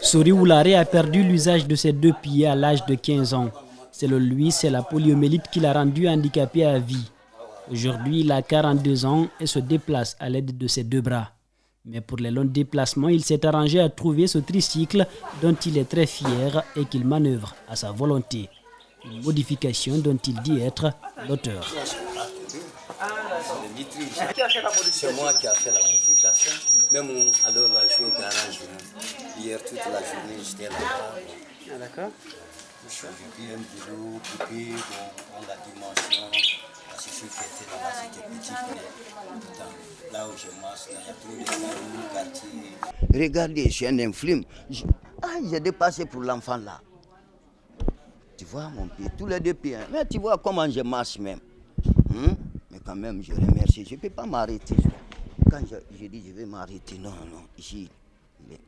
Sori Woulare a perdu l'usage de ses deux pieds à l'âge de 15 ans. Selon lui, c'est la poliomyélite qui l'a rendu handicapé à vie. Aujourd'hui, il a 42 ans et se déplace à l'aide de ses deux bras. Mais pour les longs déplacements, il s'est arrangé à trouver ce tricycle dont il est très fier et qu'il manœuvre à sa volonté. Une modification dont il dit être l'auteur. C'est moi qui ai fait la modification. Même alors là, je suis au garage. Hier, toute la journée, j'étais là-bas. Ah, d'accord. J'ai pris un bureau, coupé, la dimension. C'est sûr qui était là-bas, c'était petit. Mais là où je marche, il y a trop de quartier. Regardez, je suis un influme. J'ai dépassé pour l'enfant là. Tu vois mon pied, tous les deux pieds. Mais tu vois comment je marche même. Mais quand même, je remercie. Je ne peux pas m'arrêter. Quand je dis je vais m'arrêter, non, ici. Mais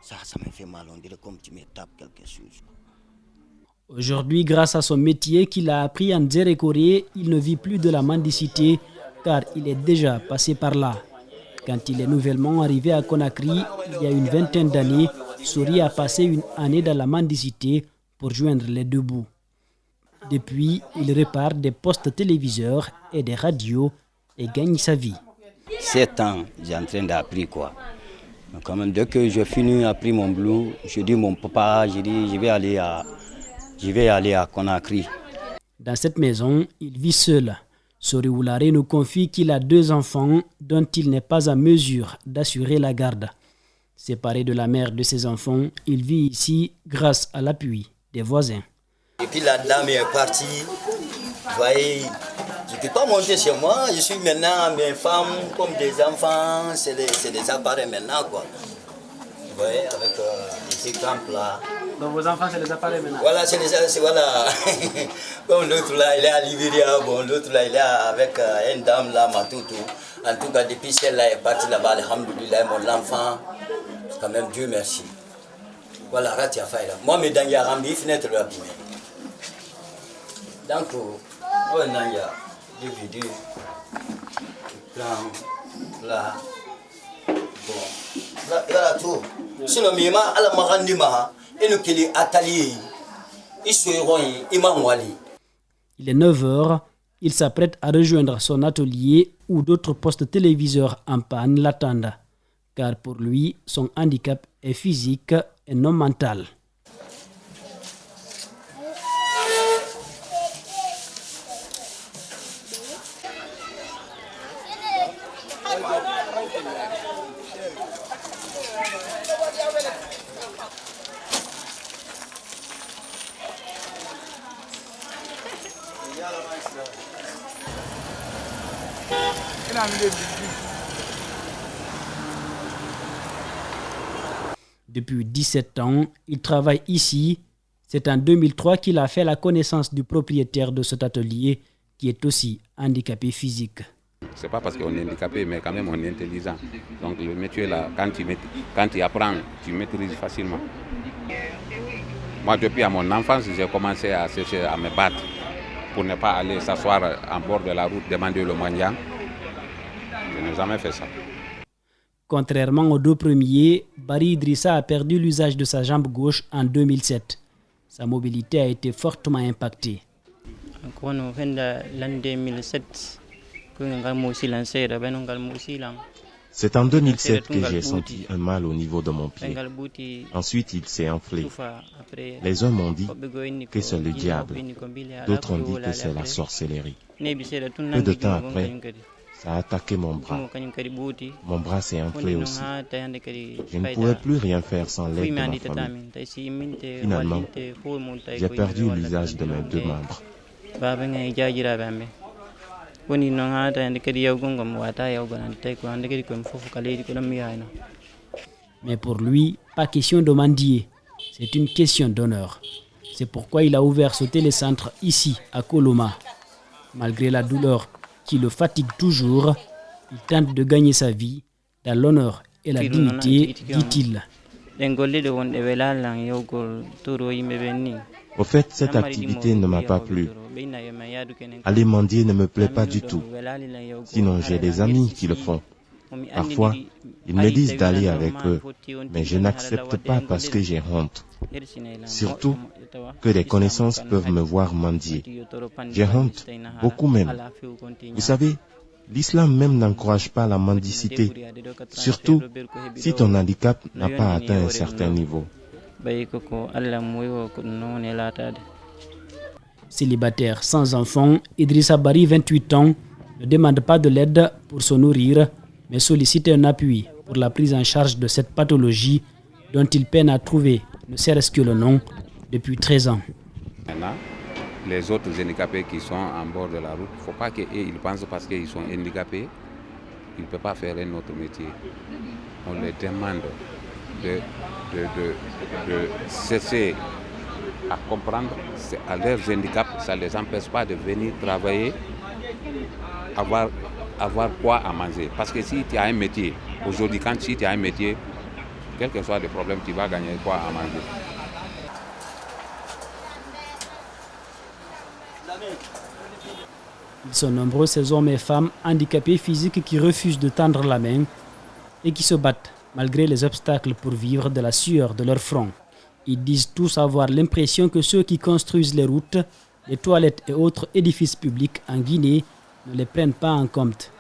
ça me fait mal. On dirait comme tu me tapes quelque chose. Aujourd'hui, grâce à son métier qu'il a appris en Dzerekore, il ne vit plus de la mendicité car il est déjà passé par là. Quand il est nouvellement arrivé à Conakry, il y a une vingtaine d'années, Sori a passé une année dans la mendicité pour joindre les deux bouts. Depuis, il répare des postes téléviseurs et des radios et gagne sa vie. 7 ans, j'ai en train d'apprendre quoi. Donc, quand même, dès que j'ai fini d'apprendre mon boulot, je dis mon papa, je vais aller à Conakry. Dans cette maison, il vit seul. Sori Woulare nous confie qu'il a 2 enfants dont il n'est pas en mesure d'assurer la garde. Séparé de la mère de ses enfants, il vit ici grâce à l'appui des voisins. Et puis la dame est partie. Vous voyez, je ne peux pas monter chez moi. Je suis maintenant, mes femmes comme des enfants, c'est des appareils maintenant quoi. Vous voyez, avec des exemples là. Donc vos enfants, c'est les appareils maintenant? Voilà, voilà. Comme l'autre là, il est à Libéria, l'autre là, il est avec une dame là, Matoutou. En tout cas, depuis celle-là est partie là-bas, alhamdoulilah, mon enfant, quand même, Dieu merci. Voilà, Ratia Faïla. Moi, mes dents, il y a Rambi, fenêtre là. Donc, oh, il y a des vidéos, là, bon, là, tout. Sinon, il y a la il est 9h, il s'apprête à rejoindre son atelier où d'autres postes téléviseurs en panne l'attendent. Car pour lui, son handicap est physique et non mental. Depuis 17 ans, il travaille ici. C'est en 2003 qu'il a fait la connaissance du propriétaire de cet atelier qui est aussi handicapé physique. C'est pas parce qu'on est handicapé, mais quand même on est intelligent. Donc le métier là, quand tu apprends, tu maîtrises facilement. Moi, depuis à mon enfance, j'ai commencé à chercher à me battre pour ne pas aller s'asseoir en bord de la route, demander le moyen. Je n'ai jamais fait ça. Contrairement aux 2 premiers, Bari Idrissa a perdu l'usage de sa jambe gauche en 2007. Sa mobilité a été fortement impactée. En l'an 2007, c'est en 2007 que j'ai senti un mal au niveau de mon pied. Ensuite, il s'est enflé. Les uns m'ont dit que c'est le diable. D'autres ont dit que c'est la sorcellerie. Peu de temps après, ça a attaqué mon bras. Mon bras s'est enflé aussi. Je ne pouvais plus rien faire sans l'aide de ma famille. Finalement, j'ai perdu l'usage de mes 2 membres. Mais pour lui, pas question de mendier. C'est une question d'honneur. C'est pourquoi il a ouvert ce télécentre ici, à Koloma. Malgré la douleur qui le fatigue toujours, il tente de gagner sa vie dans l'honneur et la dignité, dit-il. Au fait, cette activité ne m'a pas plu. Aller mendier ne me plaît pas du tout. Sinon, j'ai des amis qui le font. Parfois, ils me disent d'aller avec eux, mais je n'accepte pas parce que j'ai honte. Surtout que des connaissances peuvent me voir mendier. J'ai honte, beaucoup même. Vous savez, l'islam même n'encourage pas la mendicité, surtout si ton handicap n'a pas atteint un certain niveau. Célibataire sans enfant, Idrissa Bari, 28 ans, ne demande pas de l'aide pour se nourrir, mais sollicite un appui pour la prise en charge de cette pathologie dont il peine à trouver, ne serait-ce que le nom, depuis 13 ans. Maintenant, les autres handicapés qui sont en bord de la route, il ne faut pas qu'ils pensent parce qu'ils sont handicapés, ils ne peuvent pas faire un autre métier. On les demande de cesser à comprendre à leurs handicaps, ça ne les empêche pas de venir travailler, avoir quoi à manger. Parce que si tu as un métier, aujourd'hui, si tu as un métier, quel que soit le problème, tu vas gagner quoi à manger. Ils sont nombreux, ces hommes et femmes handicapés physiques qui refusent de tendre la main et qui se battent malgré les obstacles pour vivre de la sueur de leur front. Ils disent tous avoir l'impression que ceux qui construisent les routes, les toilettes et autres édifices publics en Guinée ne les prennent pas en compte.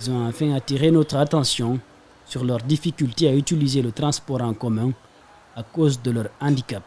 Ils ont enfin attiré notre attention sur leur difficulté à utiliser le transport en commun à cause de leur handicap.